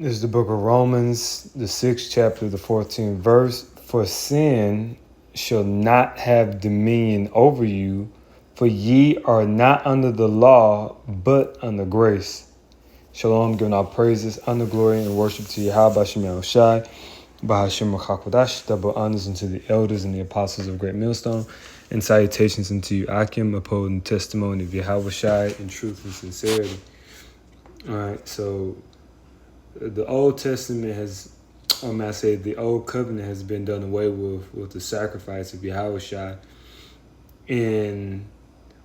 This is the book of Romans, the 6th chapter, the 14th verse. For sin shall not have dominion over you, for ye are not under the law, but under grace. Shalom, giving our praises, honor, glory, and worship to Yahweh Bashem Yahushai, Bahashem Rachakodash, double honors unto the elders and the apostles of Great Millstone, and salutations unto you, Akim, upholding the testimony of Yahweh Shai in truth and sincerity. All right, so the Old Testament the Old Covenant has been done away with the sacrifice of Yahushua, and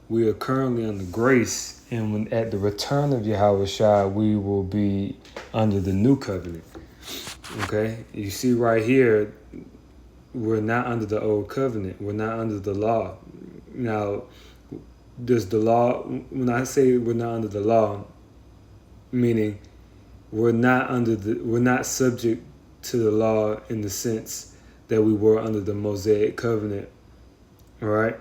we are currently under grace, and when at the return of Yahushua, we will be under the New Covenant. Okay, you see right here, we're not under the Old Covenant. We're not under the law. Now, does the law? When I say we're not under the law, meaning we're not subject to the law in the sense that we were under the Mosaic covenant, all right?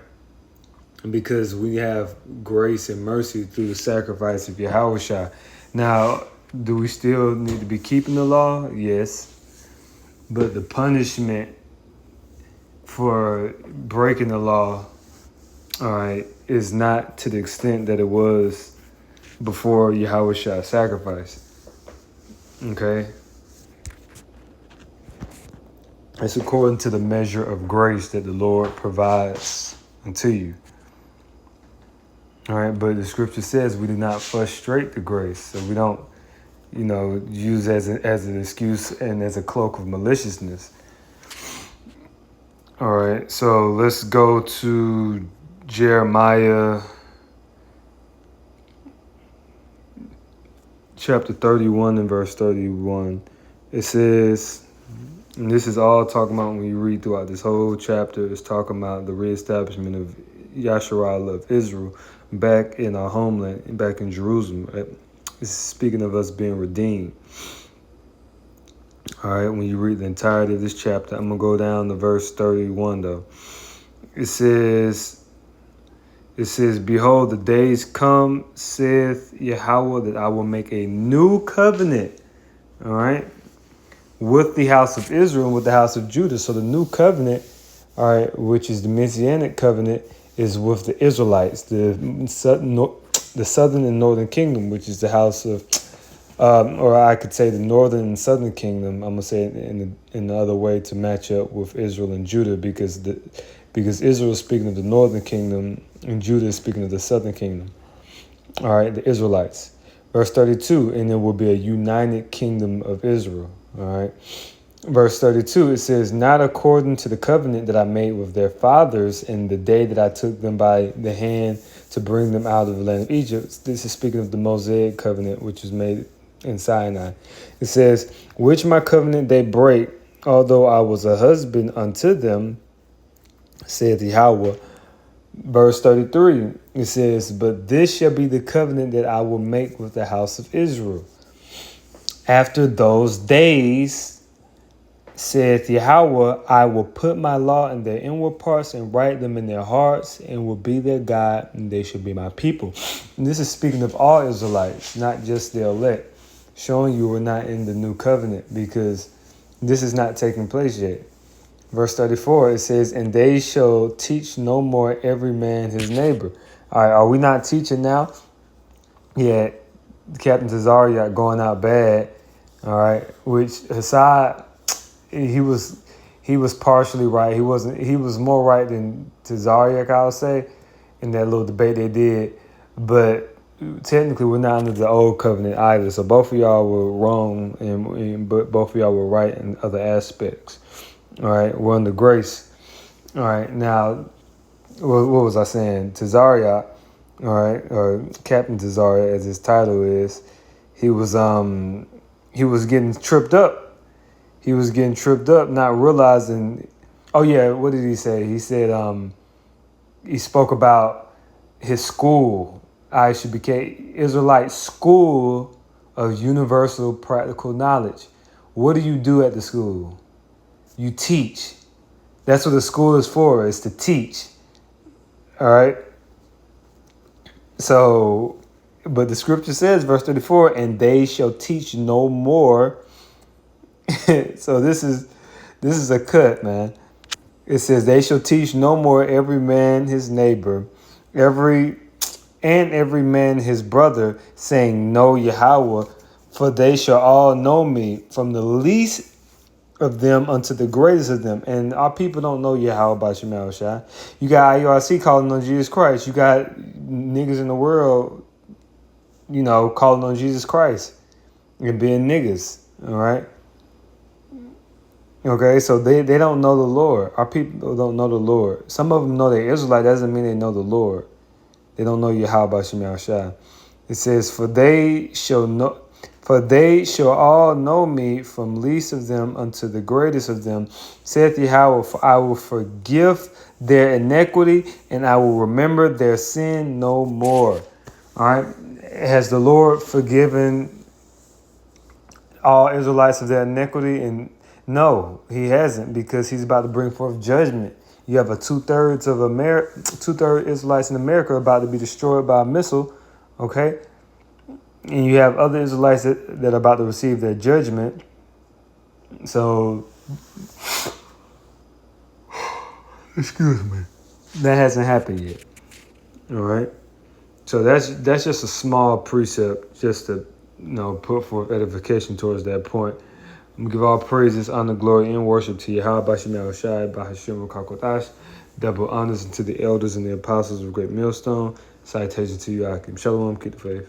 Because we have grace and mercy through the sacrifice of Yahushua. Now, do we still need to be keeping the law? Yes. But the punishment for breaking the law, all right, is not to the extent that it was before Yahushua's sacrifice. Okay? It's according to the measure of grace that the Lord provides unto you. All right, but the scripture says we do not frustrate the grace. So we don't, use as an excuse and as a cloak of maliciousness. All right, so let's go to Jeremiah chapter 31 and verse 31. It says, and this is all talking about when you read throughout this whole chapter, it's talking about the reestablishment of Yasharal of Israel back in our homeland, back in Jerusalem. It's speaking of us being redeemed. All right, when you read the entirety of this chapter, I'm going to go down to verse 31, though. It says, Behold, the days come, saith Yahweh, that I will make a new covenant, all right, with the house of Israel and with the house of Judah. So the new covenant, all right, which is the Messianic covenant, is with the Israelites, the southern and northern kingdom, which is the house of, or I could say the northern and southern kingdom. I'm gonna say it in the other way to match up with Israel and Judah, because Israel is speaking of the northern kingdom and Judah is speaking of the southern kingdom. All right, the Israelites. Verse 32, and there will be a united kingdom of Israel. All right. Verse 32, it says, not according to the covenant that I made with their fathers in the day that I took them by the hand to bring them out of the land of Egypt. This is speaking of the Mosaic covenant, which was made in Sinai. It says, which my covenant they break, although I was a husband unto them, saith Yahweh. Verse 33, it says, but this shall be the covenant that I will make with the house of Israel. After those days, saith Yahweh, I will put my law in their inward parts and write them in their hearts, and will be their God, and they shall be my people. And this is speaking of all Israelites, not just the elect, showing you we're not in the new covenant, because this is not taking place yet. Verse 34, it says, and they shall teach no more every man his neighbor. All right, are we not teaching now? Yeah, Captain Tazariak going out bad. All right, which Hassad, he was partially right. He was more right than Tazariak, I would say, in that little debate they did. But technically, we're not under the old covenant either. So both of y'all were wrong, but both of y'all were right in other aspects. All right, we're under grace. All right, now, what was I saying? Tazariak, all right, or Captain Tazariak, as his title is, he was getting tripped up. He was getting tripped up, not realizing. Oh yeah, what did he say? He said he spoke about his school. I should become Israelite School of Universal Practical Knowledge. What do you do at the school? You teach. That's what the school is for, is to teach. All right. So, but the scripture says, verse 34, and they shall teach no more So this is a cut, man. It says they shall teach no more every man his neighbor, every man his brother, saying, Know Yahweh, for they shall all know me, from the least of them unto the greatest of them. And our people don't know Yahweh by Shemal Shai. You got IURC calling on Jesus Christ. You got niggas in the world, calling on Jesus Christ and being niggas. All right. Okay, so they don't know the Lord. Our people don't know the Lord. Some of them know they're Israelite. That doesn't mean they know the Lord. They don't know Yahweh Shemal Shai. It says, For they shall all know me, from least of them unto the greatest of them, saith Yahweh, for I will forgive their iniquity, and I will remember their sin no more. All right. Has the Lord forgiven all Israelites of their iniquity? And no, he hasn't, because he's about to bring forth judgment. You have a 2/3 of Israelites in America about to be destroyed by a missile, okay? And you have other Israelites that are about to receive their judgment. So, excuse me, that hasn't happened yet. All right. So that's just a small precept, just to put forth edification towards that point. I'm gonna give all praises, honor, glory, and worship to Yahweh Bashem Yahushai, Bahashim Kakotash. Double honors to the elders and the apostles of Great Millstone. Citation to you, Akim. Shalom, keep the faith.